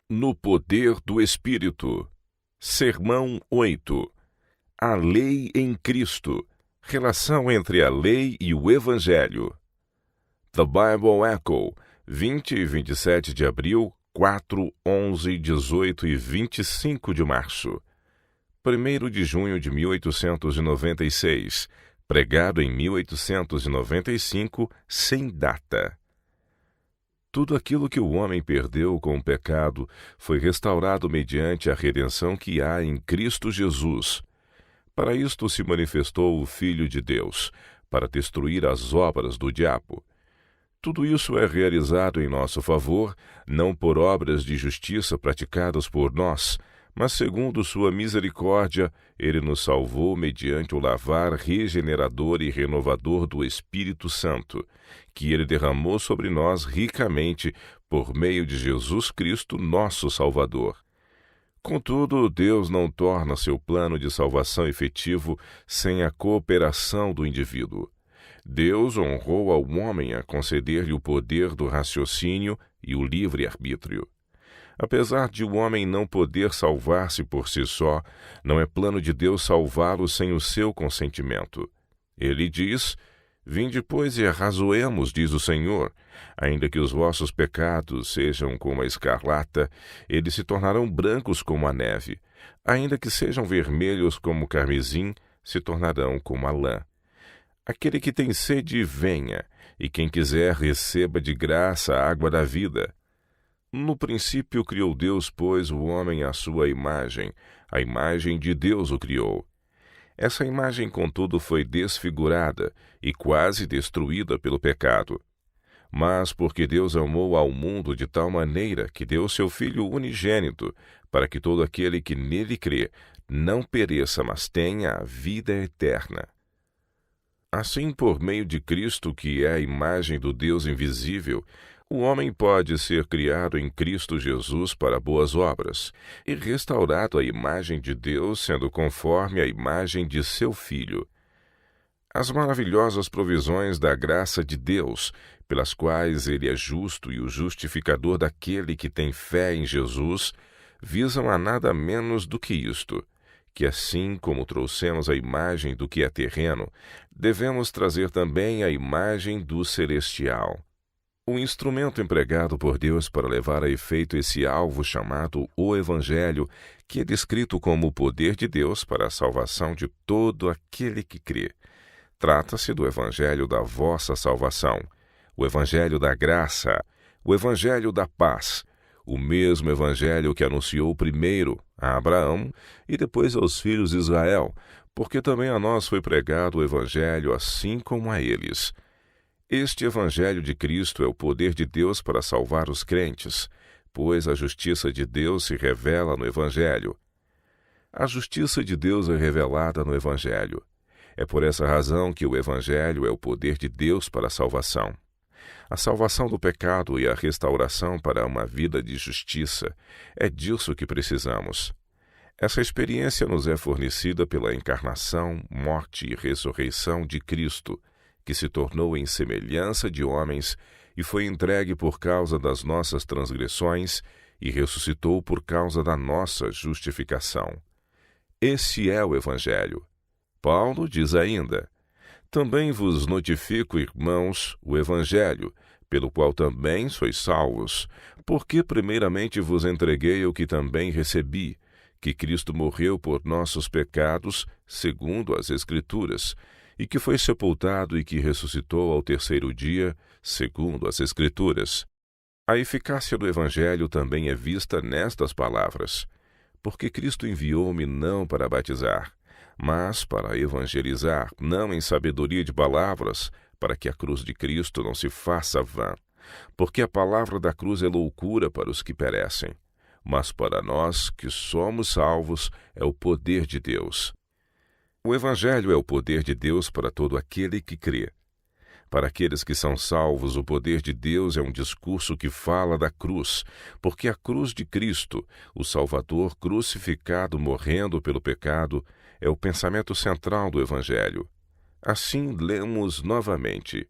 No poder do Espírito. Sermão 8. A lei em Cristo. Relação entre a lei e o Evangelho. The Bible Echo, 20 e 27 de abril, 4, 11, 18 e 25 de março. 1º de junho de 1896. Pregado em 1895, sem data. Tudo aquilo que o homem perdeu com o pecado foi restaurado mediante a redenção que há em Cristo Jesus. Para isto se manifestou o Filho de Deus, para destruir as obras do diabo. Tudo isso é realizado em nosso favor, não por obras de justiça praticadas por nós, mas segundo sua misericórdia, ele nos salvou mediante o lavar regenerador e renovador do Espírito Santo, que ele derramou sobre nós ricamente por meio de Jesus Cristo, nosso Salvador. Contudo, Deus não torna seu plano de salvação efetivo sem a cooperação do indivíduo. Deus honrou ao homem a conceder-lhe o poder do raciocínio e o livre-arbítrio. Apesar de o homem não poder salvar-se por si só, não é plano de Deus salvá-lo sem o seu consentimento. Ele diz: "Vinde, pois, e arrazoemos, diz o Senhor. Ainda que os vossos pecados sejam como a escarlata, eles se tornarão brancos como a neve. Ainda que sejam vermelhos como o carmesim, se tornarão como a lã. Aquele que tem sede, venha, e quem quiser receba de graça a água da vida. No princípio criou Deus, pois, o homem à sua imagem. A imagem de Deus o criou. Essa imagem, contudo, foi desfigurada e quase destruída pelo pecado. Mas porque Deus amou ao mundo de tal maneira que deu seu Filho unigênito, para que todo aquele que nele crê não pereça, mas tenha a vida eterna. Assim, por meio de Cristo, que é a imagem do Deus invisível, o homem pode ser criado em Cristo Jesus para boas obras, e restaurado à imagem de Deus, sendo conforme a imagem de seu Filho. As maravilhosas provisões da graça de Deus, pelas quais ele é justo e o justificador daquele que tem fé em Jesus, visam a nada menos do que isto, que assim como trouxemos a imagem do que é terreno, devemos trazer também a imagem do celestial. O instrumento empregado por Deus para levar a efeito esse alvo chamado o Evangelho, que é descrito como o poder de Deus para a salvação de todo aquele que crê. Trata-se do Evangelho da vossa salvação, o Evangelho da graça, o Evangelho da paz, o mesmo Evangelho que anunciou primeiro a Abraão e depois aos filhos de Israel, porque também a nós foi pregado o Evangelho assim como a eles. Este Evangelho de Cristo é o poder de Deus para salvar os crentes, pois a justiça de Deus se revela no Evangelho. A justiça de Deus é revelada no Evangelho. É por essa razão que o Evangelho é o poder de Deus para a salvação. A salvação do pecado e a restauração para uma vida de justiça, é disso que precisamos. Essa experiência nos é fornecida pela encarnação, morte e ressurreição de Cristo, que se tornou em semelhança de homens e foi entregue por causa das nossas transgressões e ressuscitou por causa da nossa justificação. Esse é o Evangelho. Paulo diz ainda: "Também vos notifico, irmãos, o Evangelho, pelo qual também sois salvos, porque primeiramente vos entreguei o que também recebi, que Cristo morreu por nossos pecados, segundo as Escrituras, e que foi sepultado e que ressuscitou ao terceiro dia, segundo as Escrituras." A eficácia do Evangelho também é vista nestas palavras: "Porque Cristo enviou-me não para batizar, mas para evangelizar, não em sabedoria de palavras, para que a cruz de Cristo não se faça vã. Porque a palavra da cruz é loucura para os que perecem, mas para nós que somos salvos é o poder de Deus." O Evangelho é o poder de Deus para todo aquele que crê. Para aqueles que são salvos, o poder de Deus é um discurso que fala da cruz, porque a cruz de Cristo, o Salvador crucificado morrendo pelo pecado, é o pensamento central do Evangelho. Assim lemos novamente: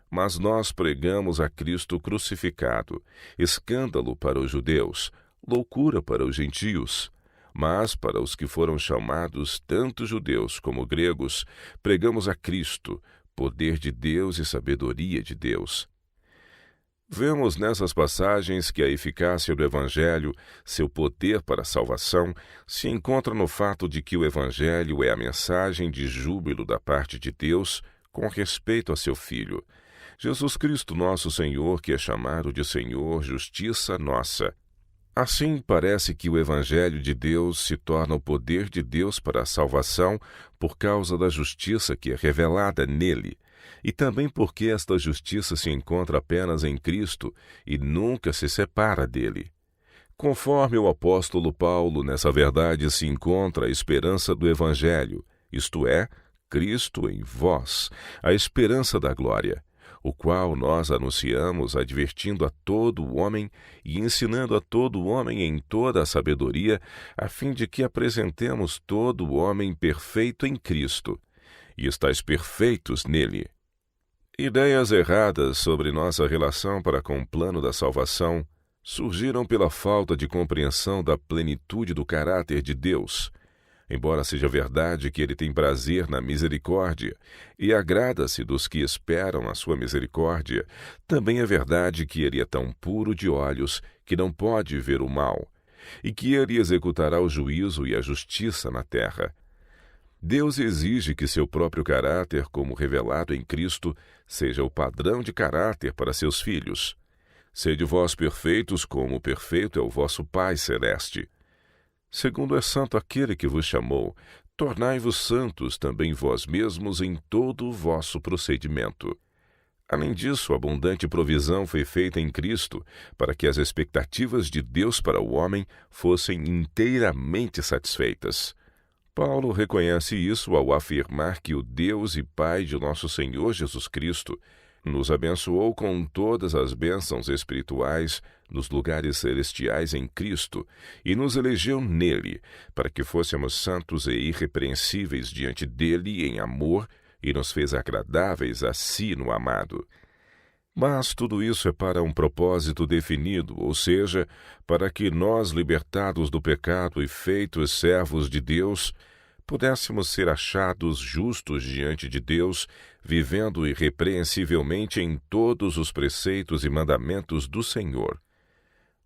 "Mas nós pregamos a Cristo crucificado, escândalo para os judeus, loucura para os gentios, mas para os que foram chamados, tanto judeus como gregos, pregamos a Cristo, poder de Deus e sabedoria de Deus. Vemos nessas passagens que a eficácia do Evangelho, seu poder para a salvação, se encontra no fato de que o Evangelho é a mensagem de júbilo da parte de Deus com respeito a seu Filho, Jesus Cristo nosso Senhor, que é chamado de Senhor, justiça nossa. Assim, parece que o Evangelho de Deus se torna o poder de Deus para a salvação por causa da justiça que é revelada nele, e também porque esta justiça se encontra apenas em Cristo e nunca se separa dele. Conforme o apóstolo Paulo, nessa verdade se encontra a esperança do Evangelho, isto é, Cristo em vós, a esperança da glória, o qual nós anunciamos, advertindo a todo o homem e ensinando a todo o homem em toda a sabedoria, a fim de que apresentemos todo o homem perfeito em Cristo, e estáis perfeitos nele. Ideias erradas sobre nossa relação para com o plano da salvação surgiram pela falta de compreensão da plenitude do caráter de Deus. Embora seja verdade que ele tem prazer na misericórdia e agrada-se dos que esperam a sua misericórdia, também é verdade que ele é tão puro de olhos que não pode ver o mal, e que ele executará o juízo e a justiça na terra. Deus exige que seu próprio caráter, como revelado em Cristo, seja o padrão de caráter para seus filhos. Sede vós perfeitos, como perfeito é o vosso Pai celeste. Segundo é santo aquele que vos chamou, tornai-vos santos também vós mesmos em todo o vosso procedimento. Além disso, abundante provisão foi feita em Cristo para que as expectativas de Deus para o homem fossem inteiramente satisfeitas. Paulo reconhece isso ao afirmar que o Deus e Pai de nosso Senhor Jesus Cristo nos abençoou com todas as bênçãos espirituais nos lugares celestiais em Cristo e nos elegeu nele, para que fôssemos santos e irrepreensíveis diante dele em amor e nos fez agradáveis a si no amado. Mas tudo isso é para um propósito definido, ou seja, para que nós, libertados do pecado e feitos servos de Deus, pudéssemos ser achados justos diante de Deus, vivendo irrepreensivelmente em todos os preceitos e mandamentos do Senhor.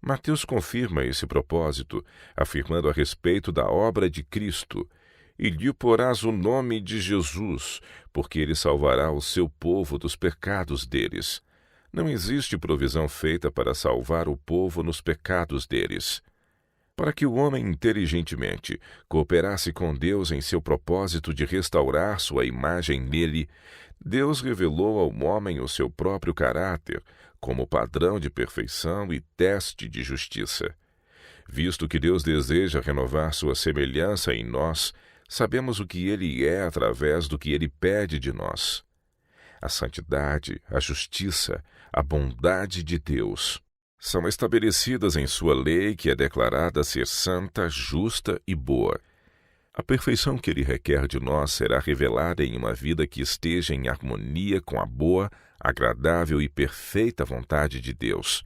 Mateus confirma esse propósito, afirmando a respeito da obra de Cristo: e lhe porás o nome de Jesus, porque ele salvará o seu povo dos pecados deles. Não existe provisão feita para salvar o povo nos pecados deles. Para que o homem inteligentemente cooperasse com Deus em seu propósito de restaurar sua imagem nele, Deus revelou ao homem o seu próprio caráter como padrão de perfeição e teste de justiça. Visto que Deus deseja renovar sua semelhança em nós, sabemos o que ele é através do que ele pede de nós. A santidade, a justiça, a bondade de Deus são estabelecidas em sua lei, que é declarada ser santa, justa e boa. A perfeição que ele requer de nós será revelada em uma vida que esteja em harmonia com a boa, agradável e perfeita vontade de Deus.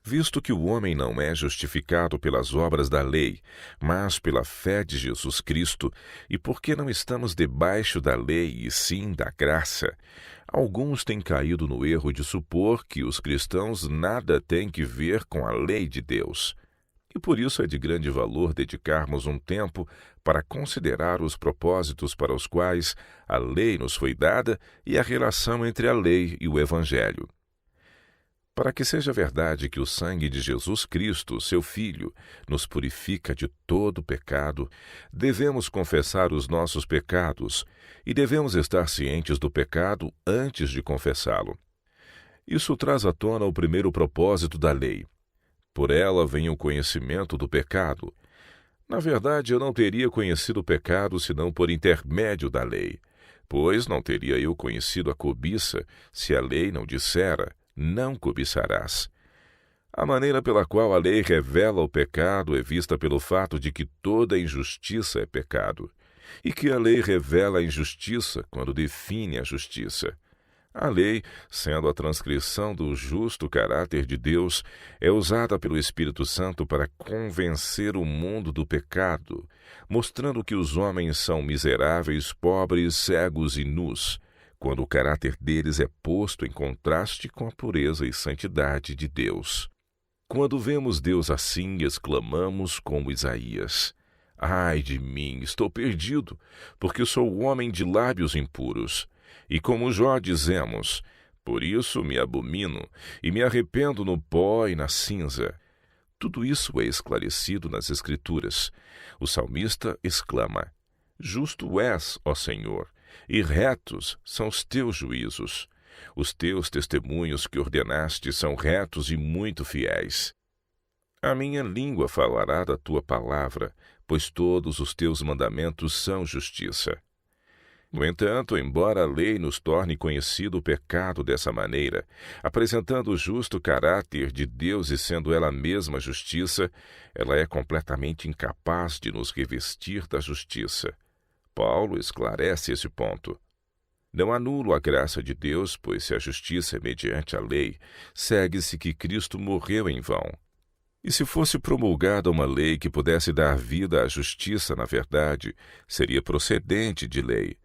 Visto que o homem não é justificado pelas obras da lei, mas pela fé de Jesus Cristo, e porque não estamos debaixo da lei e sim da graça, alguns têm caído no erro de supor que os cristãos nada têm que ver com a lei de Deus. E por isso é de grande valor dedicarmos um tempo para considerar os propósitos para os quais a lei nos foi dada e a relação entre a lei e o Evangelho. Para que seja verdade que o sangue de Jesus Cristo, seu Filho, nos purifica de todo pecado, devemos confessar os nossos pecados e devemos estar cientes do pecado antes de confessá-lo. Isso traz à tona o primeiro propósito da lei. Por ela vem o conhecimento do pecado. Na verdade, eu não teria conhecido o pecado senão por intermédio da lei, pois não teria eu conhecido a cobiça se a lei não dissera: não cobiçarás. A maneira pela qual a lei revela o pecado é vista pelo fato de que toda injustiça é pecado, e que a lei revela a injustiça quando define a justiça. A lei, sendo a transcrição do justo caráter de Deus, é usada pelo Espírito Santo para convencer o mundo do pecado, mostrando que os homens são miseráveis, pobres, cegos e nus, quando o caráter deles é posto em contraste com a pureza e santidade de Deus. Quando vemos Deus assim, exclamamos como Isaías: Ai de mim, estou perdido, porque sou homem de lábios impuros. E como Jó dizemos: Por isso me abomino e me arrependo no pó e na cinza. Tudo isso é esclarecido nas Escrituras. O salmista exclama: Justo és, ó Senhor, e retos são os teus juízos. Os teus testemunhos que ordenaste são retos e muito fiéis. A minha língua falará da tua palavra, pois todos os teus mandamentos são justiça. No entanto, embora a lei nos torne conhecido o pecado dessa maneira, apresentando o justo caráter de Deus e sendo ela mesma justiça, ela é completamente incapaz de nos revestir da justiça. Paulo esclarece esse ponto. Não anulo a graça de Deus, pois se a justiça é mediante a lei, segue-se que Cristo morreu em vão. E se fosse promulgada uma lei que pudesse dar vida à justiça, na verdade, seria procedente de lei.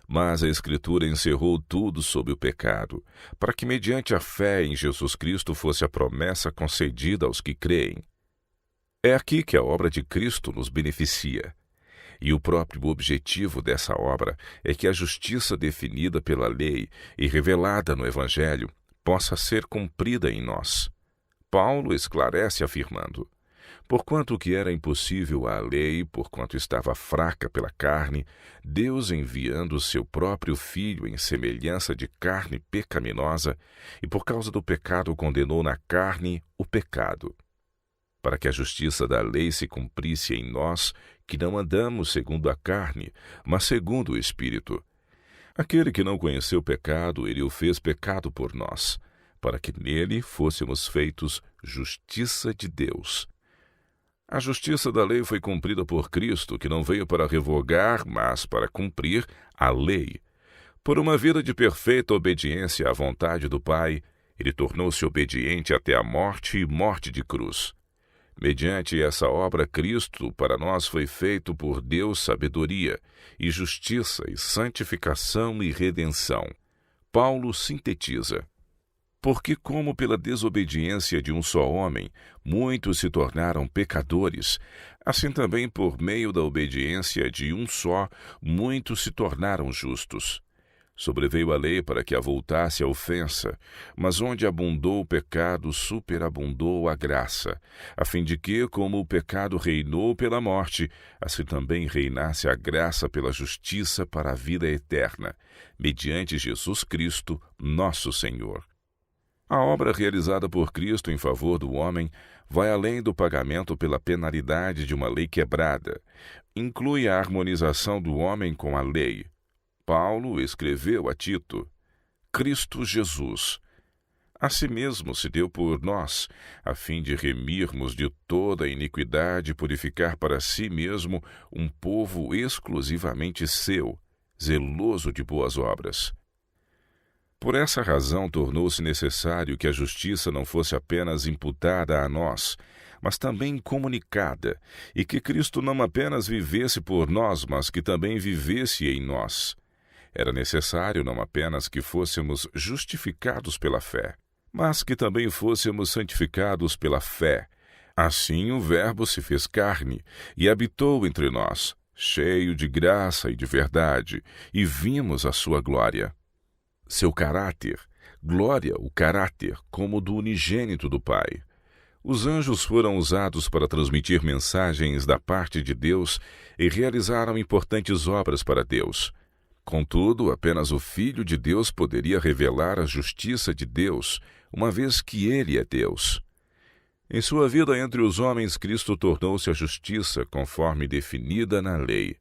Mas a Escritura encerrou tudo sob o pecado, para que mediante a fé em Jesus Cristo fosse a promessa concedida aos que creem. É aqui que a obra de Cristo nos beneficia. E o próprio objetivo dessa obra é que a justiça definida pela lei e revelada no Evangelho possa ser cumprida em nós. Paulo esclarece afirmando: Porquanto o que era impossível à lei, porquanto estava fraca pela carne, Deus, enviando o seu próprio Filho em semelhança de carne pecaminosa, e por causa do pecado condenou na carne o pecado, para que a justiça da lei se cumprisse em nós, que não andamos segundo a carne, mas segundo o Espírito. Aquele que não conheceu o pecado, ele o fez pecado por nós, para que nele fôssemos feitos justiça de Deus. A justiça da lei foi cumprida por Cristo, que não veio para revogar, mas para cumprir a lei. Por uma vida de perfeita obediência à vontade do Pai, ele tornou-se obediente até a morte e morte de cruz. Mediante essa obra, Cristo para nós foi feito por Deus sabedoria, e justiça, e santificação e redenção. Paulo sintetiza: Porque como pela desobediência de um só homem, muitos se tornaram pecadores, assim também por meio da obediência de um só, muitos se tornaram justos. Sobreveio a lei para que avultasse a ofensa, mas onde abundou o pecado, superabundou a graça, a fim de que, como o pecado reinou pela morte, assim também reinasse a graça pela justiça para a vida eterna, mediante Jesus Cristo, nosso Senhor. A obra realizada por Cristo em favor do homem vai além do pagamento pela penalidade de uma lei quebrada. Inclui a harmonização do homem com a lei. Paulo escreveu a Tito: Cristo Jesus a si mesmo se deu por nós, a fim de remirmos de toda a iniquidade e purificar para si mesmo um povo exclusivamente seu, zeloso de boas obras. Por essa razão tornou-se necessário que a justiça não fosse apenas imputada a nós, mas também comunicada, e que Cristo não apenas vivesse por nós, mas que também vivesse em nós. Era necessário não apenas que fôssemos justificados pela fé, mas que também fôssemos santificados pela fé. Assim o Verbo se fez carne e habitou entre nós, cheio de graça e de verdade, e vimos a sua glória. Seu caráter, glória, o caráter, como do unigênito do Pai. Os anjos foram usados para transmitir mensagens da parte de Deus e realizaram importantes obras para Deus. Contudo, apenas o Filho de Deus poderia revelar a justiça de Deus, uma vez que Ele é Deus. Em sua vida entre os homens, Cristo tornou-se a justiça conforme definida na lei.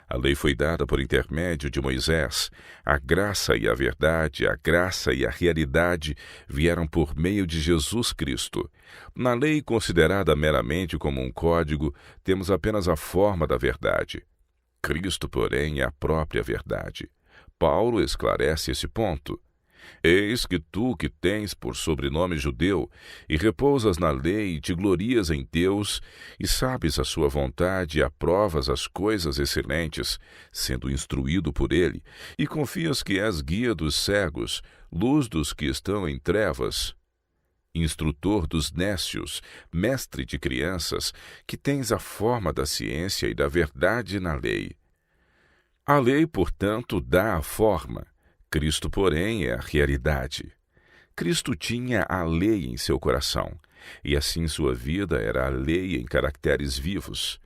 A lei foi dada por intermédio de Moisés. A graça e a verdade, a graça e a realidade vieram por meio de Jesus Cristo. Na lei, considerada meramente como um código, temos apenas a forma da verdade. Cristo, porém, é a própria verdade. Paulo esclarece esse ponto. Eis que tu, que tens por sobrenome judeu, e repousas na lei, e te glorias em Deus, e sabes a sua vontade, e aprovas as coisas excelentes, sendo instruído por ele, e confias que és guia dos cegos, luz dos que estão em trevas, instrutor dos nécios, mestre de crianças, que tens a forma da ciência e da verdade na lei. A lei, portanto, dá a forma. Cristo, porém, é a realidade. Cristo tinha a lei em seu coração, e assim sua vida era a lei em caracteres vivos.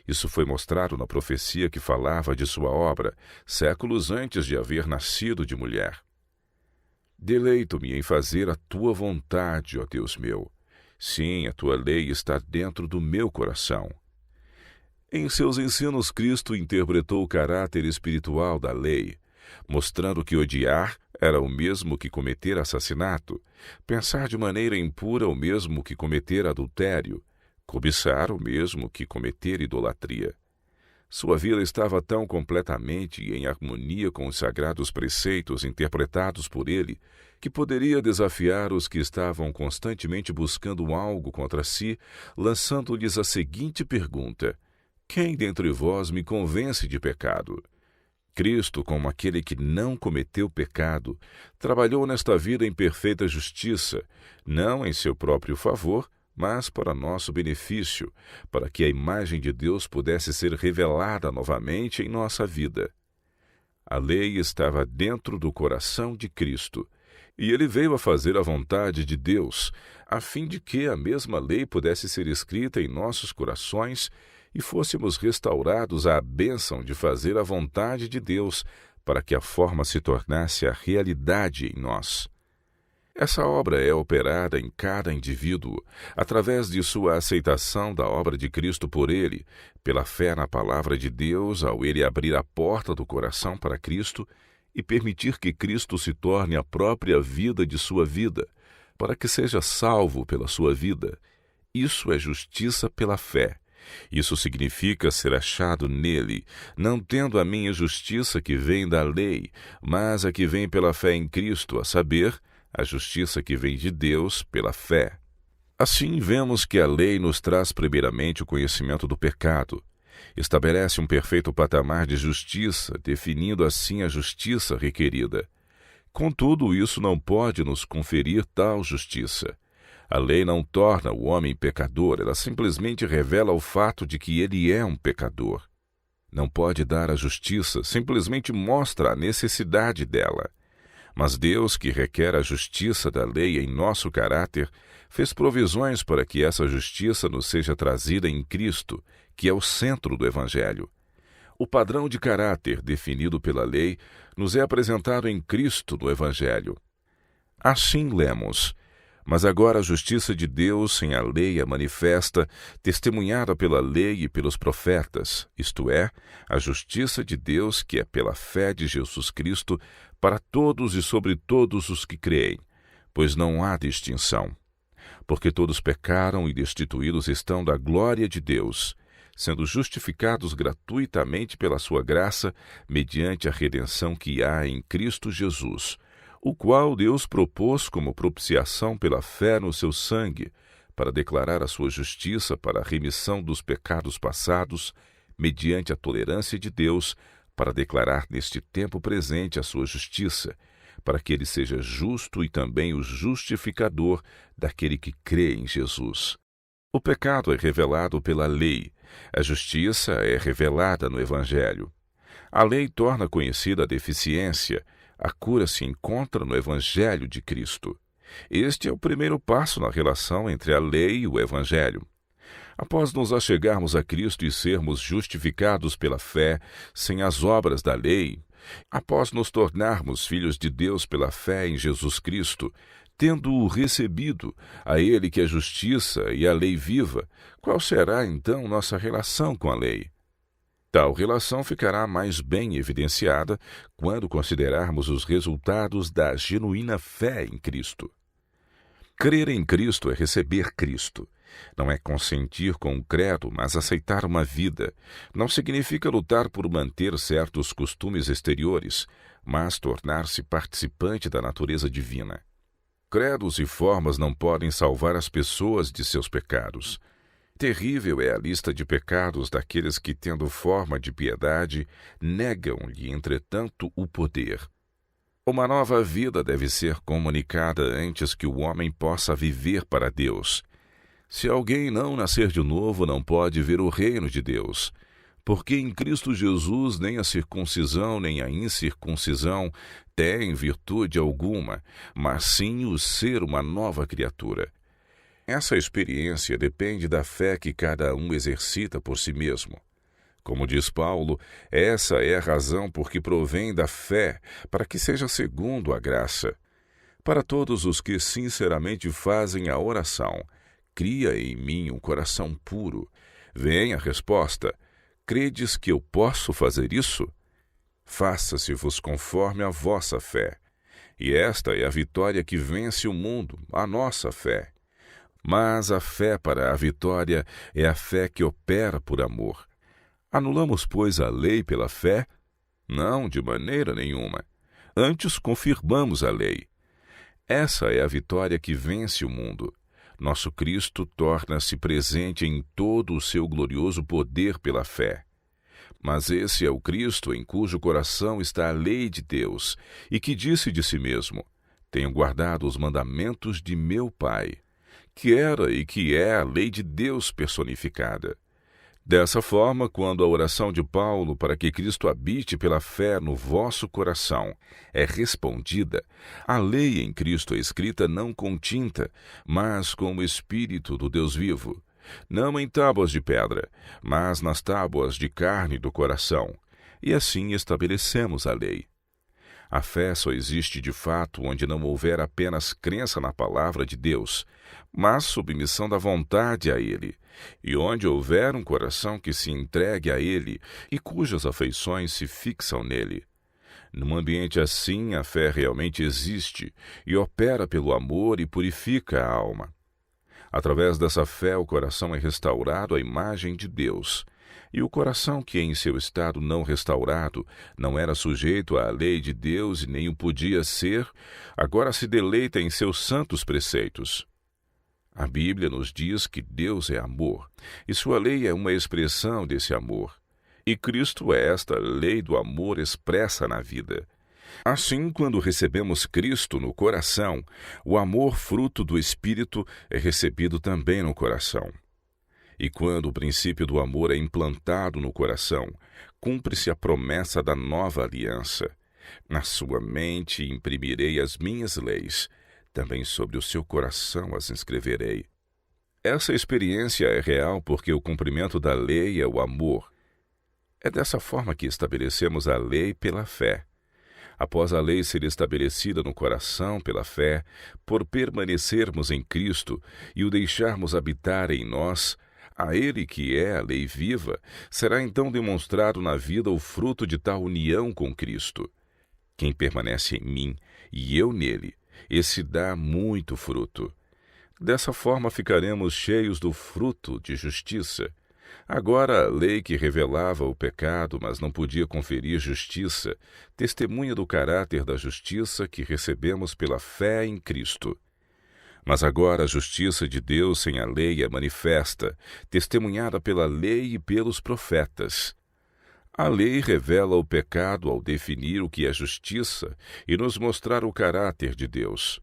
Isso foi mostrado na profecia que falava de sua obra, séculos antes de haver nascido de mulher. Deleito-me em fazer a tua vontade, ó Deus meu. Sim, a tua lei está dentro do meu coração. Em seus ensinos, Cristo interpretou o caráter espiritual da lei, mostrando que odiar era o mesmo que cometer assassinato, pensar de maneira impura o mesmo que cometer adultério, cobiçar o mesmo que cometer idolatria. Sua vida estava tão completamente em harmonia com os sagrados preceitos interpretados por ele, que poderia desafiar os que estavam constantemente buscando algo contra si, lançando-lhes a seguinte pergunta: quem dentre vós me convence de pecado? Cristo, como aquele que não cometeu pecado, trabalhou nesta vida em perfeita justiça, não em seu próprio favor, mas para nosso benefício, para que a imagem de Deus pudesse ser revelada novamente em nossa vida. A lei estava dentro do coração de Cristo, e ele veio a fazer a vontade de Deus, a fim de que a mesma lei pudesse ser escrita em nossos corações e fôssemos restaurados à bênção de fazer a vontade de Deus, para que a forma se tornasse a realidade em nós. Essa obra é operada em cada indivíduo, através de sua aceitação da obra de Cristo por ele, pela fé na palavra de Deus, ao ele abrir a porta do coração para Cristo e permitir que Cristo se torne a própria vida de sua vida, para que seja salvo pela sua vida. Isso é justiça pela fé. Isso significa ser achado nele, não tendo a minha justiça que vem da lei, mas a que vem pela fé em Cristo, a saber, a justiça que vem de Deus pela fé. Assim, vemos que a lei nos traz primeiramente o conhecimento do pecado. Estabelece um perfeito patamar de justiça, definindo assim a justiça requerida. Contudo, isso não pode nos conferir tal justiça. A lei não torna o homem pecador, ela simplesmente revela o fato de que ele é um pecador. Não pode dar a justiça, simplesmente mostra a necessidade dela. Mas Deus, que requer a justiça da lei em nosso caráter, fez provisões para que essa justiça nos seja trazida em Cristo, que é o centro do Evangelho. O padrão de caráter definido pela lei nos é apresentado em Cristo no Evangelho. Assim lemos: mas agora a justiça de Deus sem a lei é manifesta, testemunhada pela lei e pelos profetas, isto é, a justiça de Deus que é pela fé de Jesus Cristo para todos e sobre todos os que creem, pois não há distinção. Porque todos pecaram e destituídos estão da glória de Deus, sendo justificados gratuitamente pela sua graça, mediante a redenção que há em Cristo Jesus, o qual Deus propôs como propiciação pela fé no seu sangue, para declarar a sua justiça para a remissão dos pecados passados, mediante a tolerância de Deus, para declarar neste tempo presente a sua justiça, para que ele seja justo e também o justificador daquele que crê em Jesus. O pecado é revelado pela lei, a justiça é revelada no Evangelho. A lei torna conhecida a deficiência, a cura se encontra no Evangelho de Cristo. Este é o primeiro passo na relação entre a lei e o Evangelho. Após nos achegarmos a Cristo e sermos justificados pela fé, sem as obras da lei, após nos tornarmos filhos de Deus pela fé em Jesus Cristo, tendo-o recebido, a Ele que é justiça e a lei viva, qual será então nossa relação com a lei? Tal relação ficará mais bem evidenciada quando considerarmos os resultados da genuína fé em Cristo. Crer em Cristo é receber Cristo. Não é consentir com o credo, mas aceitar uma vida. Não significa lutar por manter certos costumes exteriores, mas tornar-se participante da natureza divina. Credos e formas não podem salvar as pessoas de seus pecados. Terrível é a lista de pecados daqueles que, tendo forma de piedade, negam-lhe, entretanto, o poder. Uma nova vida deve ser comunicada antes que o homem possa viver para Deus. Se alguém não nascer de novo, não pode ver o reino de Deus. Porque em Cristo Jesus nem a circuncisão nem a incircuncisão têm virtude alguma, mas sim o ser uma nova criatura. Essa experiência depende da fé que cada um exercita por si mesmo. Como diz Paulo, essa é a razão por que provém da fé, para que seja segundo a graça. Para todos os que sinceramente fazem a oração, cria em mim um coração puro. Vem a resposta: credes que eu posso fazer isso? Faça-se-vos conforme a vossa fé. E esta é a vitória que vence o mundo, a nossa fé. Mas a fé para a vitória é a fé que opera por amor. Anulamos, pois, a lei pela fé? Não, de maneira nenhuma. Antes confirmamos a lei. Essa é a vitória que vence o mundo. Nosso Cristo torna-se presente em todo o seu glorioso poder pela fé. Mas esse é o Cristo em cujo coração está a lei de Deus, e que disse de si mesmo: tenho guardado os mandamentos de meu Pai, que era e que é a lei de Deus personificada. Dessa forma, quando a oração de Paulo para que Cristo habite pela fé no vosso coração é respondida, a lei em Cristo é escrita não com tinta, mas com o Espírito do Deus vivo, não em tábuas de pedra, mas nas tábuas de carne do coração, e assim estabelecemos a lei. A fé só existe de fato onde não houver apenas crença na palavra de Deus, mas submissão da vontade a Ele, e onde houver um coração que se entregue a Ele e cujas afeições se fixam nele. Num ambiente assim, a fé realmente existe e opera pelo amor e purifica a alma. Através dessa fé, o coração é restaurado à imagem de Deus. E o coração que em seu estado não restaurado, não era sujeito à lei de Deus e nem o podia ser, agora se deleita em seus santos preceitos. A Bíblia nos diz que Deus é amor, e sua lei é uma expressão desse amor. E Cristo é esta lei do amor expressa na vida. Assim, quando recebemos Cristo no coração, o amor fruto do Espírito é recebido também no coração. E quando o princípio do amor é implantado no coração, cumpre-se a promessa da nova aliança. Na sua mente imprimirei as minhas leis, também sobre o seu coração as inscreverei. Essa experiência é real porque o cumprimento da lei é o amor. É dessa forma que estabelecemos a lei pela fé. Após a lei ser estabelecida no coração pela fé, por permanecermos em Cristo e o deixarmos habitar em nós, a Ele, que é a lei viva, será então demonstrado na vida o fruto de tal união com Cristo. Quem permanece em mim e eu nele, esse dá muito fruto. Dessa forma ficaremos cheios do fruto de justiça. Agora a lei que revelava o pecado, mas não podia conferir justiça, testemunha do caráter da justiça que recebemos pela fé em Cristo. Mas agora a justiça de Deus sem a lei é manifesta, testemunhada pela lei e pelos profetas. A lei revela o pecado ao definir o que é justiça e nos mostrar o caráter de Deus.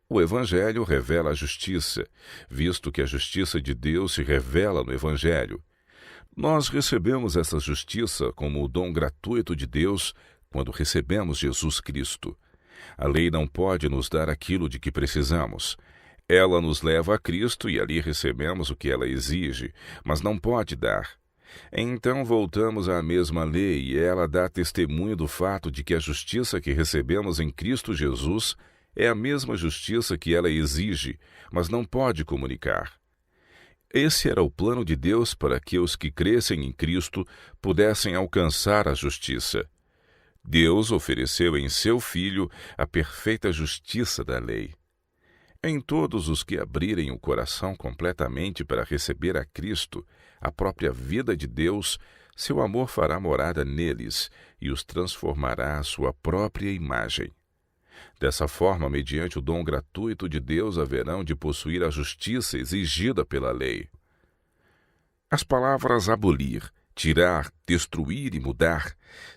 O Evangelho revela a justiça, visto que a justiça de Deus se revela no Evangelho. Nós recebemos essa justiça como o dom gratuito de Deus quando recebemos Jesus Cristo. A lei não pode nos dar aquilo de que precisamos. Ela nos leva a Cristo e ali recebemos o que ela exige, mas não pode dar. Então voltamos à mesma lei e ela dá testemunho do fato de que a justiça que recebemos em Cristo Jesus é a mesma justiça que ela exige, mas não pode comunicar. Esse era o plano de Deus para que os que crescem em Cristo pudessem alcançar a justiça. Deus ofereceu em seu Filho a perfeita justiça da lei. Em todos os que abrirem o coração completamente para receber a Cristo, a própria vida de Deus, seu amor fará morada neles e os transformará à sua própria imagem. Dessa forma, mediante o dom gratuito de Deus, haverão de possuir a justiça exigida pela lei. As palavras abolir, tirar, destruir e mudar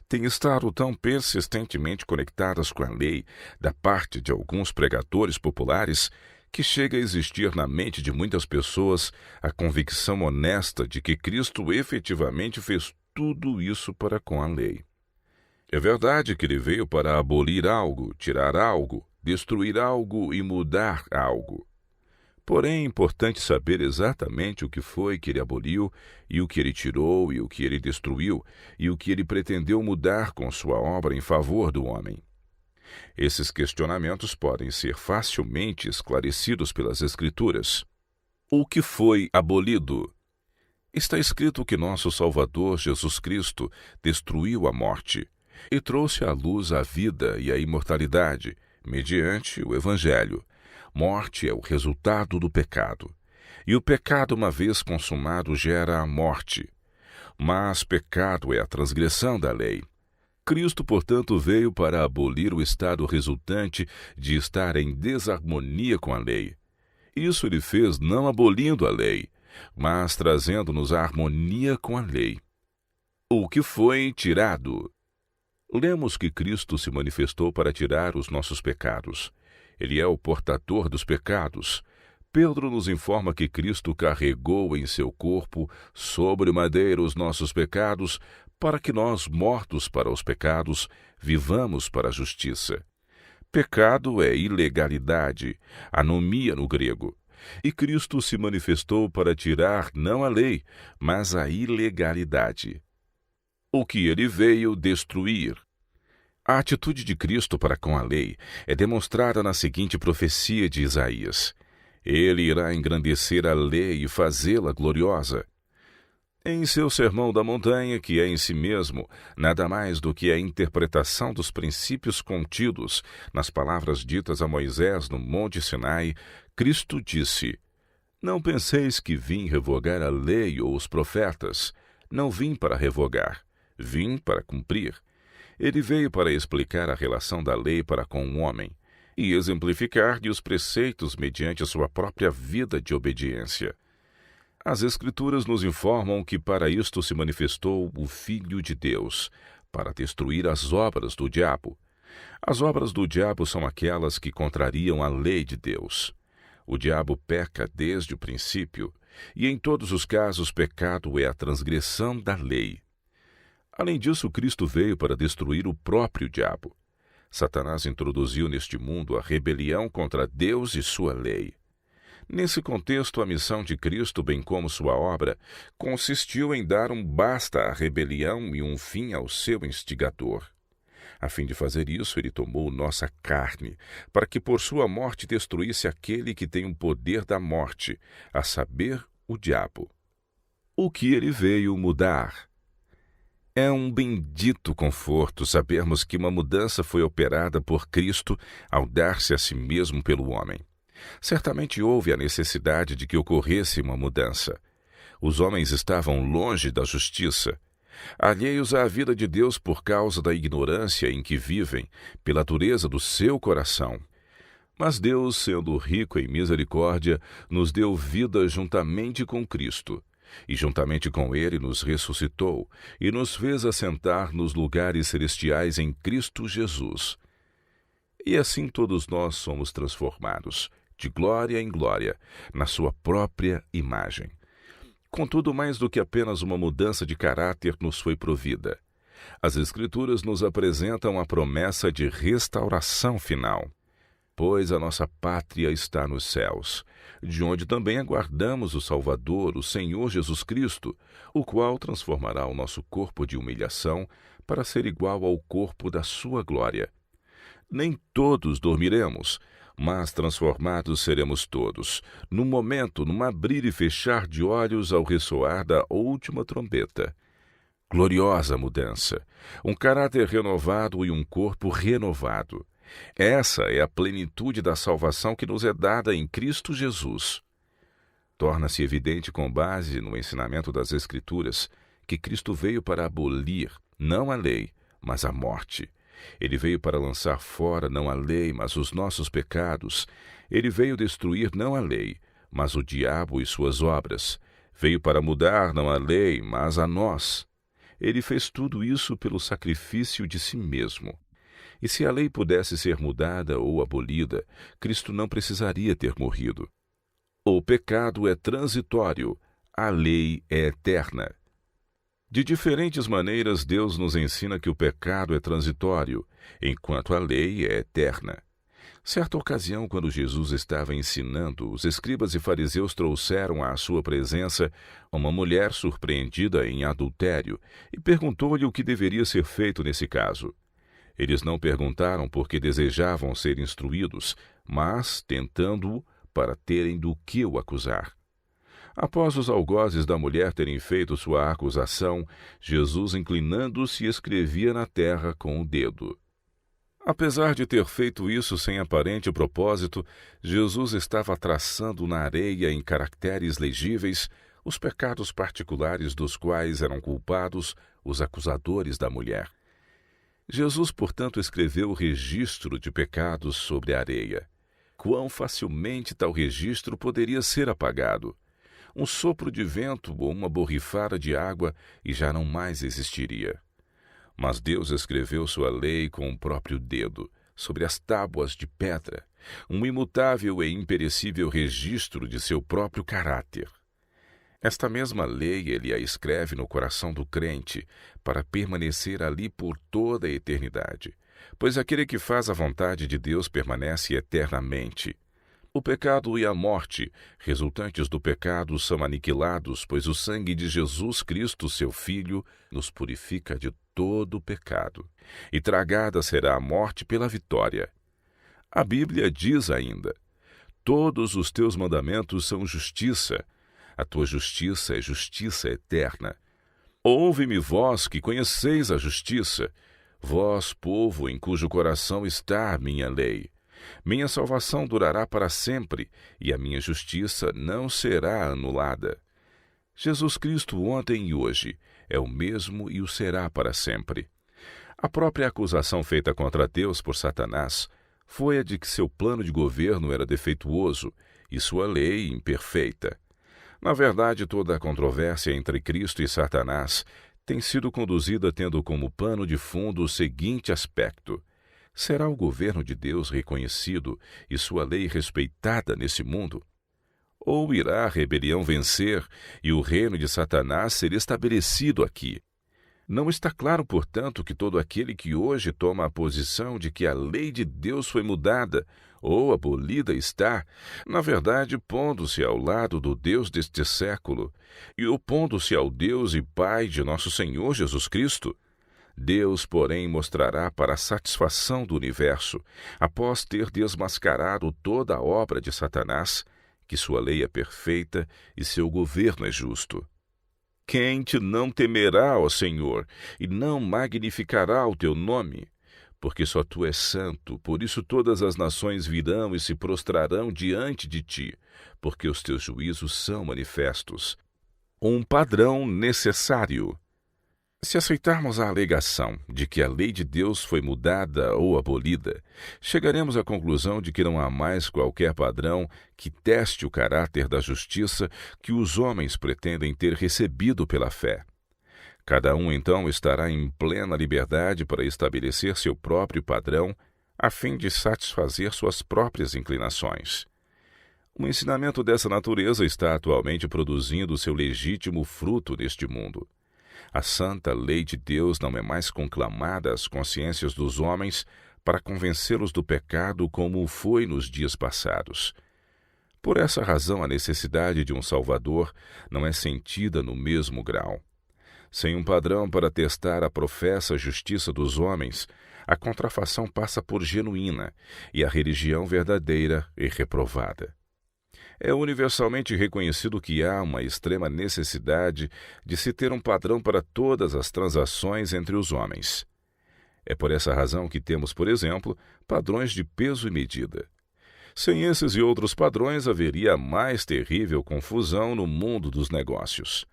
têm estado tão persistentemente conectadas com a lei da parte de alguns pregadores populares que chega a existir na mente de muitas pessoas a convicção honesta de que Cristo efetivamente fez tudo isso para com a lei. É verdade que ele veio para abolir algo, tirar algo, destruir algo e mudar algo. Porém, é importante saber exatamente o que foi que ele aboliu, e o que ele tirou, e o que ele destruiu, e o que ele pretendeu mudar com sua obra em favor do homem. Esses questionamentos podem ser facilmente esclarecidos pelas Escrituras. O que foi abolido? Está escrito que nosso Salvador Jesus Cristo destruiu a morte e trouxe à luz a vida e a imortalidade, mediante o Evangelho. Morte é o resultado do pecado, e o pecado, uma vez consumado, gera a morte. Mas pecado é a transgressão da lei. Cristo, portanto, veio para abolir o estado resultante de estar em desarmonia com a lei. Isso ele fez não abolindo a lei, mas trazendo-nos a harmonia com a lei. O que foi tirado? Lemos que Cristo se manifestou para tirar os nossos pecados. Ele é o portador dos pecados. Pedro nos informa que Cristo carregou em seu corpo sobre o madeiro os nossos pecados, para que nós, mortos para os pecados, vivamos para a justiça. Pecado é ilegalidade, anomia no grego. E Cristo se manifestou para tirar não a lei, mas a ilegalidade. O que ele veio destruir. A atitude de Cristo para com a lei é demonstrada na seguinte profecia de Isaías: Ele irá engrandecer a lei e fazê-la gloriosa. Em seu Sermão da Montanha, que é em si mesmo nada mais do que a interpretação dos princípios contidos nas palavras ditas a Moisés no Monte Sinai, Cristo disse: Não penseis que vim revogar a lei ou os profetas. Não vim para revogar, vim para cumprir. Ele veio para explicar a relação da lei para com o homem e exemplificar-lhe os preceitos mediante a sua própria vida de obediência. As Escrituras nos informam que para isto se manifestou o Filho de Deus, para destruir as obras do diabo. As obras do diabo são aquelas que contrariam a lei de Deus. O diabo peca desde o princípio, e em todos os casos pecado é a transgressão da lei. Além disso, Cristo veio para destruir o próprio diabo. Satanás introduziu neste mundo a rebelião contra Deus e sua lei. Nesse contexto, a missão de Cristo, bem como sua obra, consistiu em dar um basta à rebelião e um fim ao seu instigador. A fim de fazer isso, ele tomou nossa carne, para que por sua morte destruísse aquele que tem o poder da morte, a saber, o diabo. O que ele veio mudar? É um bendito conforto sabermos que uma mudança foi operada por Cristo ao dar-se a si mesmo pelo homem. Certamente houve a necessidade de que ocorresse uma mudança. Os homens estavam longe da justiça, alheios à vida de Deus por causa da ignorância em que vivem, pela dureza do seu coração. Mas Deus, sendo rico em misericórdia, nos deu vida juntamente com Cristo. E juntamente com ele nos ressuscitou e nos fez assentar nos lugares celestiais em Cristo Jesus. E assim todos nós somos transformados, de glória em glória, na sua própria imagem. Contudo, mais do que apenas uma mudança de caráter nos foi provida. As Escrituras nos apresentam a promessa de restauração final. Pois a nossa pátria está nos céus, de onde também aguardamos o Salvador, o Senhor Jesus Cristo, o qual transformará o nosso corpo de humilhação para ser igual ao corpo da sua glória. Nem todos dormiremos, mas transformados seremos todos, num momento, num abrir e fechar de olhos ao ressoar da última trombeta. Gloriosa mudança, um caráter renovado e um corpo renovado. Essa é a plenitude da salvação que nos é dada em Cristo Jesus. Torna-se evidente com base no ensinamento das Escrituras que Cristo veio para abolir, não a lei, mas a morte. Ele veio para lançar fora não a lei, mas os nossos pecados. Ele veio destruir não a lei, mas o diabo e suas obras. Veio para mudar não a lei, mas a nós. Ele fez tudo isso pelo sacrifício de si mesmo. E se a lei pudesse ser mudada ou abolida, Cristo não precisaria ter morrido. O pecado é transitório, a lei é eterna. De diferentes maneiras, Deus nos ensina que o pecado é transitório, enquanto a lei é eterna. Certa ocasião, quando Jesus estava ensinando, os escribas e fariseus trouxeram à sua presença uma mulher surpreendida em adultério e perguntou-lhe o que deveria ser feito nesse caso. Eles não perguntaram porque desejavam ser instruídos, mas tentando-o para terem do que o acusar. Após os algozes da mulher terem feito sua acusação, Jesus, inclinando-se, escrevia na terra com o dedo. Apesar de ter feito isso sem aparente propósito, Jesus estava traçando na areia em caracteres legíveis os pecados particulares dos quais eram culpados os acusadores da mulher. Jesus, portanto, escreveu o registro de pecados sobre a areia. Quão facilmente tal registro poderia ser apagado? Um sopro de vento ou uma borrifada de água e já não mais existiria. Mas Deus escreveu sua lei com o próprio dedo, sobre as tábuas de pedra, um imutável e imperecível registro de seu próprio caráter. Esta mesma lei ele a escreve no coração do crente, para permanecer ali por toda a eternidade, pois aquele que faz a vontade de Deus permanece eternamente. O pecado e a morte, resultantes do pecado, são aniquilados, pois o sangue de Jesus Cristo, seu Filho, nos purifica de todo o pecado, e tragada será a morte pela vitória. A Bíblia diz ainda: todos os teus mandamentos são justiça, a tua justiça é justiça eterna. Ouve-me, vós que conheceis a justiça, vós, povo em cujo coração está a minha lei. Minha salvação durará para sempre, e a minha justiça não será anulada. Jesus Cristo ontem e hoje é o mesmo e o será para sempre. A própria acusação feita contra Deus por Satanás foi a de que seu plano de governo era defeituoso e sua lei imperfeita. Na verdade, toda a controvérsia entre Cristo e Satanás tem sido conduzida tendo como pano de fundo o seguinte aspecto: será o governo de Deus reconhecido e sua lei respeitada nesse mundo? Ou irá a rebelião vencer e o reino de Satanás ser estabelecido aqui? Não está claro, portanto, que todo aquele que hoje toma a posição de que a lei de Deus foi mudada ou abolida está, na verdade, pondo-se ao lado do Deus deste século e opondo-se ao Deus e Pai de nosso Senhor Jesus Cristo. Deus, porém, mostrará para a satisfação do universo, após ter desmascarado toda a obra de Satanás, que sua lei é perfeita e seu governo é justo. Quem te não temerá, ó Senhor, e não magnificará o teu nome? Porque só tu és santo, por isso todas as nações virão e se prostrarão diante de ti, porque os teus juízos são manifestos. Um padrão necessário. Se aceitarmos a alegação de que a lei de Deus foi mudada ou abolida, chegaremos à conclusão de que não há mais qualquer padrão que teste o caráter da justiça que os homens pretendem ter recebido pela fé. Cada um, então, estará em plena liberdade para estabelecer seu próprio padrão, a fim de satisfazer suas próprias inclinações. Um ensinamento dessa natureza está atualmente produzindo seu legítimo fruto neste mundo. A santa lei de Deus não é mais conclamada às consciências dos homens para convencê-los do pecado como foi nos dias passados. Por essa razão, a necessidade de um Salvador não é sentida no mesmo grau. Sem um padrão para testar a professa justiça dos homens, a contrafação passa por genuína e a religião verdadeira e reprovada. É universalmente reconhecido que há uma extrema necessidade de se ter um padrão para todas as transações entre os homens. É por essa razão que temos, por exemplo, padrões de peso e medida. Sem esses e outros padrões, haveria a mais terrível confusão no mundo dos negócios.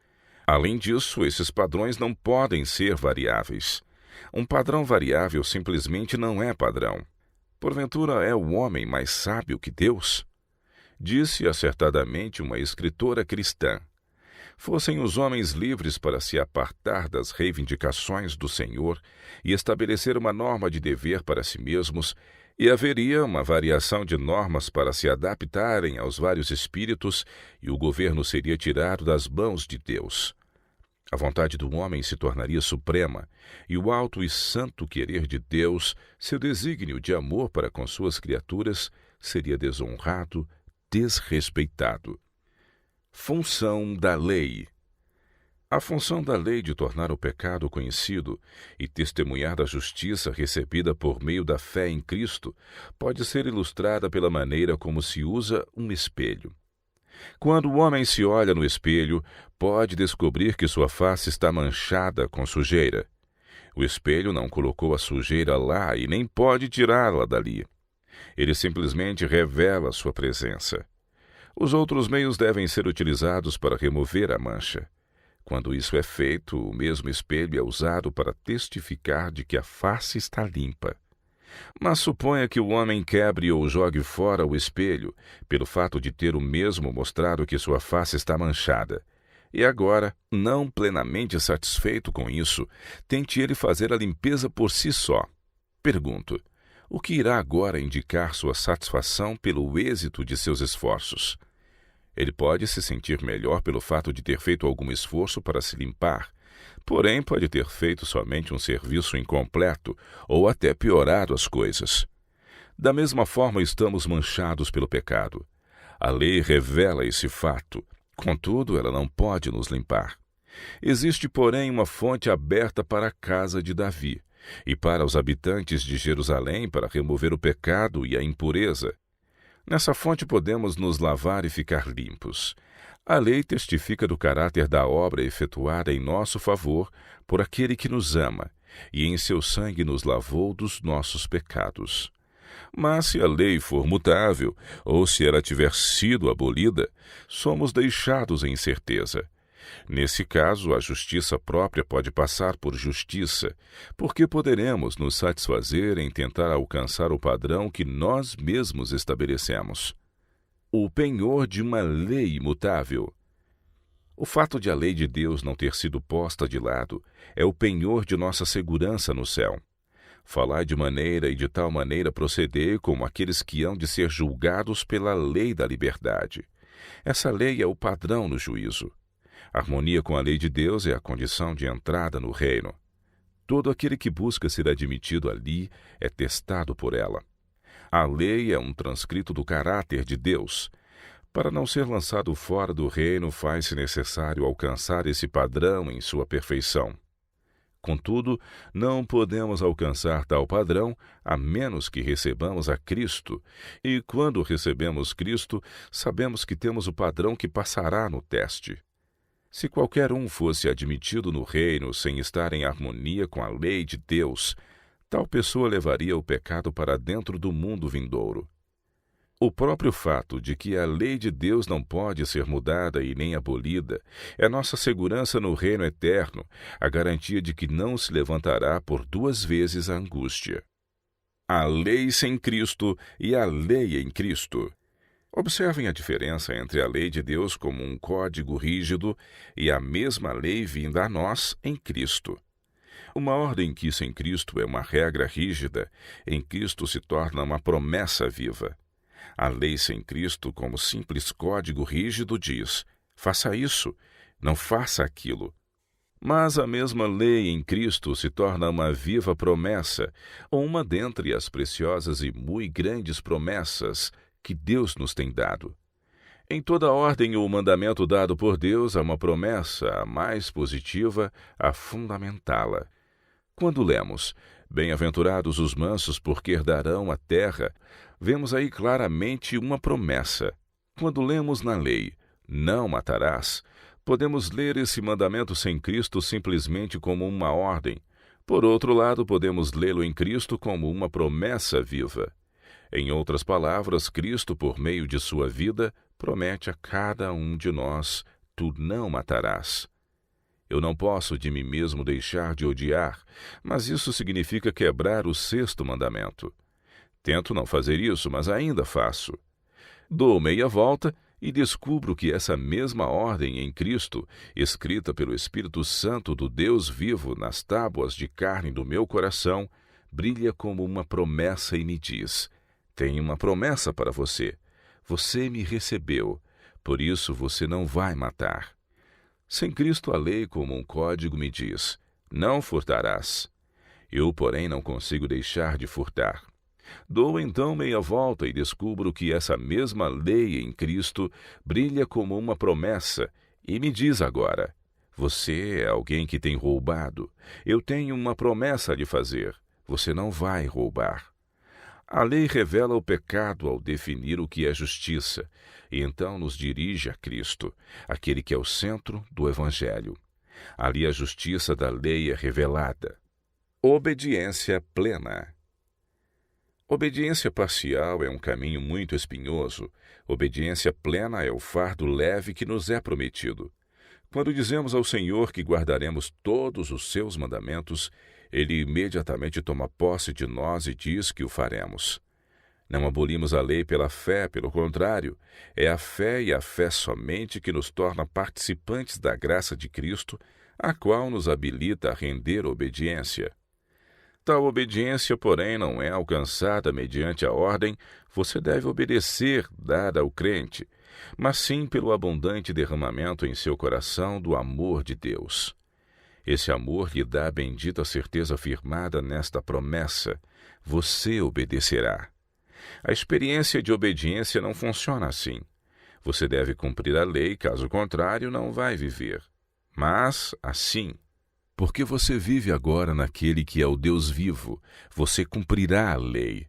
Além disso, esses padrões não podem ser variáveis. Um padrão variável simplesmente não é padrão. Porventura é o homem mais sábio que Deus? Disse acertadamente uma escritora cristã: fossem os homens livres para se apartar das reivindicações do Senhor e estabelecer uma norma de dever para si mesmos, e haveria uma variação de normas para se adaptarem aos vários espíritos, e o governo seria tirado das mãos de Deus. A vontade do homem se tornaria suprema, e o alto e santo querer de Deus, seu desígnio de amor para com suas criaturas, seria desonrado, desrespeitado. Função da lei. A função da lei de tornar o pecado conhecido e testemunhar da justiça recebida por meio da fé em Cristo pode ser ilustrada pela maneira como se usa um espelho. Quando o homem se olha no espelho, pode descobrir que sua face está manchada com sujeira. O espelho não colocou a sujeira lá e nem pode tirá-la dali. Ele simplesmente revela sua presença. Os outros meios devem ser utilizados para remover a mancha. Quando isso é feito, o mesmo espelho é usado para testificar de que a face está limpa. Mas suponha que o homem quebre ou jogue fora o espelho, pelo fato de ter o mesmo mostrado que sua face está manchada. E agora, não plenamente satisfeito com isso, tente ele fazer a limpeza por si só. Pergunto: o que irá agora indicar sua satisfação pelo êxito de seus esforços? Ele pode se sentir melhor pelo fato de ter feito algum esforço para se limpar, porém pode ter feito somente um serviço incompleto ou até piorado as coisas. Da mesma forma, estamos manchados pelo pecado. A lei revela esse fato, contudo, ela não pode nos limpar. Existe, porém, uma fonte aberta para a casa de Davi e para os habitantes de Jerusalém para remover o pecado e a impureza. Nessa fonte podemos nos lavar e ficar limpos. A lei testifica do caráter da obra efetuada em nosso favor por aquele que nos ama, e em seu sangue nos lavou dos nossos pecados. Mas se a lei for mutável, ou se ela tiver sido abolida, somos deixados em incerteza. Nesse caso, a justiça própria pode passar por justiça, porque poderemos nos satisfazer em tentar alcançar o padrão que nós mesmos estabelecemos. O penhor de uma lei imutável. O fato de a lei de Deus não ter sido posta de lado é o penhor de nossa segurança no céu. Falai de maneira e de tal maneira proceder como aqueles que hão de ser julgados pela lei da liberdade. Essa lei é o padrão no juízo. A harmonia com a lei de Deus é a condição de entrada no reino. Todo aquele que busca ser admitido ali é testado por ela. A lei é um transcrito do caráter de Deus. Para não ser lançado fora do reino, faz-se necessário alcançar esse padrão em sua perfeição. Contudo, não podemos alcançar tal padrão a menos que recebamos a Cristo, e quando recebemos Cristo, sabemos que temos o padrão que passará no teste. Se qualquer um fosse admitido no reino sem estar em harmonia com a lei de Deus, tal pessoa levaria o pecado para dentro do mundo vindouro. O próprio fato de que a lei de Deus não pode ser mudada e nem abolida é nossa segurança no reino eterno, a garantia de que não se levantará por duas vezes a angústia. A lei sem Cristo e a lei em Cristo. Observem a diferença entre a lei de Deus como um código rígido e a mesma lei vinda a nós em Cristo. Uma ordem que sem Cristo é uma regra rígida, em Cristo se torna uma promessa viva. A lei sem Cristo, como simples código rígido, diz: faça isso, não faça aquilo. Mas a mesma lei em Cristo se torna uma viva promessa, ou uma dentre as preciosas e muito grandes promessas que Deus nos tem dado. Em toda ordem ou mandamento dado por Deus, há uma promessa, a mais positiva, a fundamentá-la. Quando lemos: bem-aventurados os mansos, porque herdarão a terra, vemos aí claramente uma promessa. Quando lemos na lei: não matarás, podemos ler esse mandamento sem Cristo simplesmente como uma ordem, Por outro lado, podemos lê-lo em Cristo como uma promessa viva. Em outras palavras, Cristo, por meio de sua vida, promete a cada um de nós: tu não matarás. Eu não posso de mim mesmo deixar de odiar, mas isso significa quebrar o sexto mandamento. Tento não fazer isso, mas ainda faço. Dou meia volta e descubro que essa mesma ordem em Cristo, escrita pelo Espírito Santo do Deus vivo nas tábuas de carne do meu coração, brilha como uma promessa e me diz: tenho uma promessa para você. Você me recebeu, por isso você não vai matar. Sem Cristo, a lei, como um código, me diz: não furtarás. Eu, porém, não consigo deixar de furtar. Dou então meia volta e descubro que essa mesma lei em Cristo brilha como uma promessa e me diz agora: você é alguém que tem roubado. Eu tenho uma promessa a lhe fazer: você não vai roubar. A lei revela o pecado ao definir o que é justiça, e então nos dirige a Cristo, aquele que é o centro do Evangelho. Ali a justiça da lei é revelada. Obediência plena. Obediência parcial é um caminho muito espinhoso. Obediência plena é o fardo leve que nos é prometido. Quando dizemos ao Senhor que guardaremos todos os seus mandamentos, Ele imediatamente toma posse de nós e diz que o faremos. Não abolimos a lei pela fé, pelo contrário, é a fé e a fé somente que nos torna participantes da graça de Cristo, a qual nos habilita a render obediência. Tal obediência, porém, não é alcançada mediante a ordem "você deve obedecer" dada ao crente, mas sim pelo abundante derramamento em seu coração do amor de Deus. Esse amor lhe dá a bendita certeza firmada nesta promessa: você obedecerá. A experiência de obediência não funciona assim. Você deve cumprir a lei, caso contrário, não vai viver. Mas, assim, porque você vive agora naquele que é o Deus vivo, você cumprirá a lei.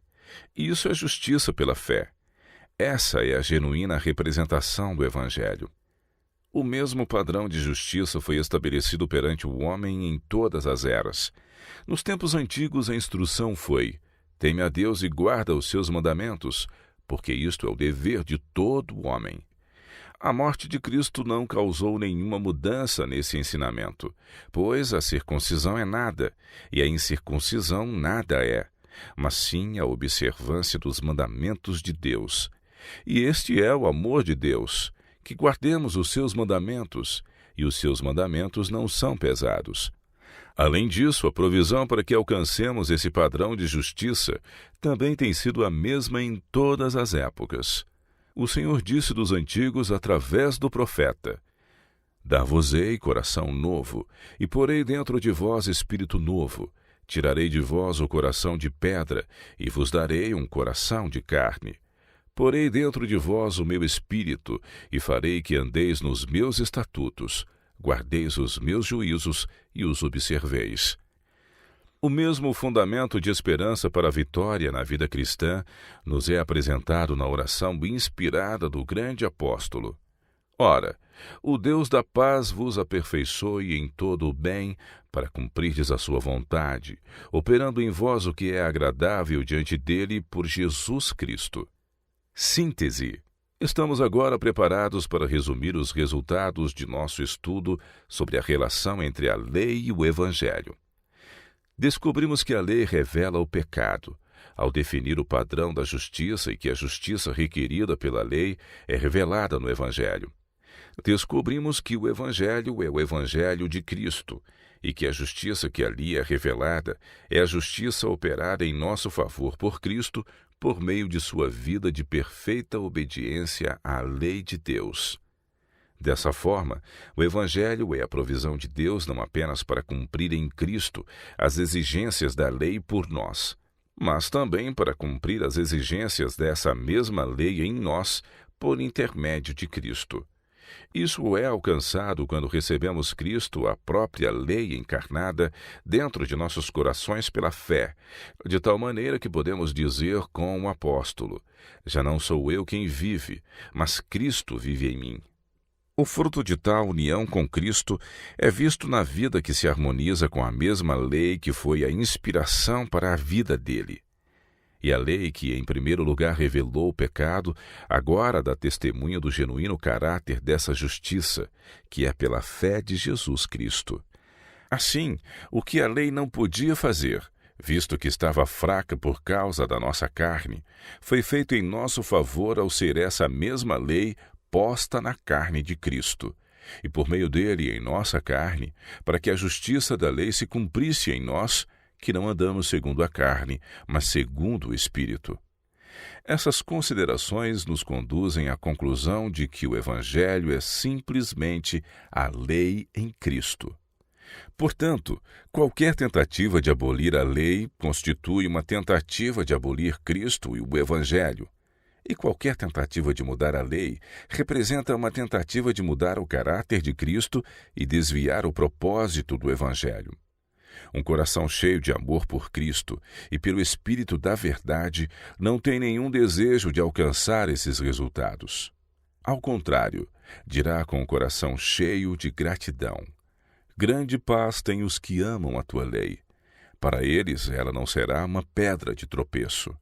Isso é justiça pela fé. Essa é a genuína representação do Evangelho. O mesmo padrão de justiça foi estabelecido perante o homem em todas as eras. Nos tempos antigos, a instrução foi: teme a Deus e guarda os seus mandamentos, porque isto é o dever de todo homem. A morte de Cristo não causou nenhuma mudança nesse ensinamento, pois a circuncisão é nada, e a incircuncisão nada é, mas sim a observância dos mandamentos de Deus. E este é o amor de Deus, que guardemos os seus mandamentos, e os seus mandamentos não são pesados. Além disso, a provisão para que alcancemos esse padrão de justiça também tem sido a mesma em todas as épocas. O Senhor disse dos antigos através do profeta: dar-vos-ei coração novo, e porei dentro de vós espírito novo. Tirarei de vós o coração de pedra, e vos darei um coração de carne. Porei dentro de vós o meu espírito, e farei que andeis nos meus estatutos, guardeis os meus juízos e os observeis. O mesmo fundamento de esperança para a vitória na vida cristã nos é apresentado na oração inspirada do grande apóstolo. Ora, o Deus da paz vos aperfeiçoe em todo o bem, para cumprirdes a sua vontade, operando em vós o que é agradável diante dele por Jesus Cristo. Síntese. Estamos agora preparados para resumir os resultados de nosso estudo sobre a relação entre a lei e o Evangelho. Descobrimos que a lei revela o pecado, ao definir o padrão da justiça, e que a justiça requerida pela lei é revelada no Evangelho. Descobrimos que o Evangelho é o Evangelho de Cristo, e que a justiça que ali é revelada é a justiça operada em nosso favor por Cristo, por meio de sua vida de perfeita obediência à lei de Deus. Dessa forma, o Evangelho é a provisão de Deus não apenas para cumprir em Cristo as exigências da lei por nós, mas também para cumprir as exigências dessa mesma lei em nós por intermédio de Cristo. Isso é alcançado quando recebemos Cristo, a própria lei encarnada, dentro de nossos corações pela fé, de tal maneira que podemos dizer com o apóstolo: já não sou eu quem vive, mas Cristo vive em mim. O fruto de tal união com Cristo é visto na vida que se harmoniza com a mesma lei que foi a inspiração para a vida dele. E a lei que, em primeiro lugar, revelou o pecado, agora dá testemunho do genuíno caráter dessa justiça, que é pela fé de Jesus Cristo. Assim, o que a lei não podia fazer, visto que estava fraca por causa da nossa carne, foi feito em nosso favor ao ser essa mesma lei posta na carne de Cristo, e por meio dele em nossa carne, para que a justiça da lei se cumprisse em nós, que não andamos segundo a carne, mas segundo o Espírito. Essas considerações nos conduzem à conclusão de que o Evangelho é simplesmente a lei em Cristo. Portanto, qualquer tentativa de abolir a lei constitui uma tentativa de abolir Cristo e o Evangelho. E qualquer tentativa de mudar a lei representa uma tentativa de mudar o caráter de Cristo e desviar o propósito do Evangelho. Um coração cheio de amor por Cristo e pelo Espírito da verdade não tem nenhum desejo de alcançar esses resultados. Ao contrário, dirá com o coração cheio de gratidão: grande paz têm os que amam a tua lei. Para eles ela não será uma pedra de tropeço.